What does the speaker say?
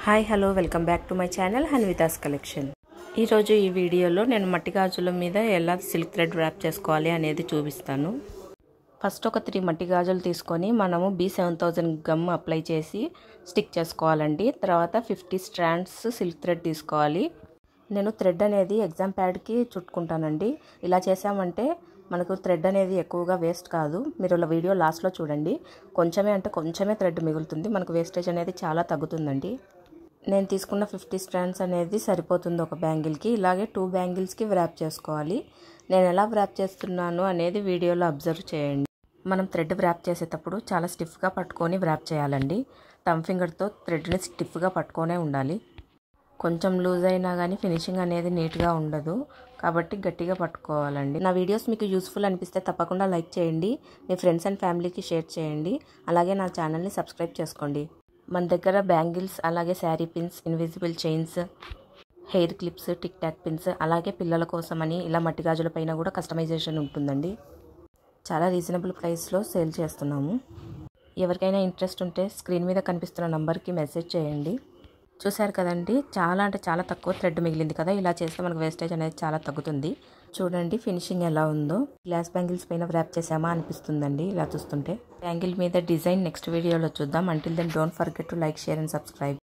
Hi hello welcome back to my channel Hanvitha's collection. ఈరోజు ఈ వీడియోలో నేను మట్టి గాజుల మీద ఎలా సిల్క్ థ్రెడ్ ర్యాప్ చేసుకోవాలి అనేది చూపిస్తాను. ఫస్ట్ ఒక 3 మట్టి గాజులు తీసుకొని మనము B7000 గమ్ అప్లై చేసి స్టిక్ చేసుకోవాలండి. తర్వాత 50 స్ట్రాండ్స్ సిల్క్ థ్రెడ్ తీసుకోవాలి. నేను థ్రెడ్ అనేది ఎగ్జామ్ ప్యాడ్కి చుట్టుకుంటానండి. ఇలా చేసామంటే మనకు థ్రెడ్ అనేది ఎక్కువగా వేస్ట్ కాదు. మీరు ఇలా వీడియో లాస్ట్లో చూడండి. కొంచెమే థ్రెడ్ మిగులుతుంది. మనకు వేస్టేజ్ అనేది చాలా తగ్గుతుందండి. నేను తీసుకున్న 50 స్ట్రాండ్స్ అనేది సరిపోతుంది ఒక బ్యాంగిల్కి. ఇలాగే 2 బ్యాంగిల్స్కి వ్రాప్ చేసుకోవాలి. నేను ఎలా వ్రాప్ చేస్తున్నాను అనేది వీడియోలో అబ్జర్వ్ చేయండి. మనం థ్రెడ్ వ్రాప్ చేసేటప్పుడు చాలా స్టిఫ్గా పట్టుకొని వ్రాప్ చేయాలండి. థంబ్ ఫింగర్తో థ్రెడ్ని స్టిఫ్గా పట్టుకొనే ఉండాలి. కొంచెం లూజ్ అయినా కానీ ఫినిషింగ్ అనేది నీట్గా ఉండదు, కాబట్టి గట్టిగా పట్టుకోవాలండి. నా వీడియోస్ మీకు యూస్ఫుల్ అనిపిస్తే తప్పకుండా లైక్ చేయండి, మీ ఫ్రెండ్స్ అండ్ ఫ్యామిలీకి షేర్ చేయండి. అలాగే నా ఛానల్ని సబ్స్క్రైబ్ చేసుకోండి. మన దగ్గర బ్యాంగిల్స్, అలాగే sari pins, invisible chains, hair clips, tick talk pins, అలాగే పిల్లల కోసమని ఇలా మట్టి గాజుల పైన కూడా కస్టమైజేషన్ ఉంటుందండి. చాలా రీజనబుల్ ప్రైస్లో సేల్ చేస్తున్నాము. ఎవరికైనా ఇంట్రెస్ట్ ఉంటే స్క్రీన్ మీద కనిపిస్తున్న నంబర్కి మెసేజ్ చేయండి. చూశారు కదండి, చాలా తక్కువ థ్రెడ్ మిగిలింది కదా. ఇలా చేస్తే మనకు వేస్టేజ్ అనేది చాలా తగ్గుతుంది. చూడండి ఫినిషింగ్ ఎలా ఉందో. గ్లాస్ బ్యాంగిల్స్ పైన వ్రాప్ చేసామా అనిపిస్తుందండి ఇలా చూస్తుంటే. బ్యాంగిల్ మీద డిజైన్ నెక్స్ట్ వీడియోలో చూద్దాం. Until then don't forget to like, share and subscribe.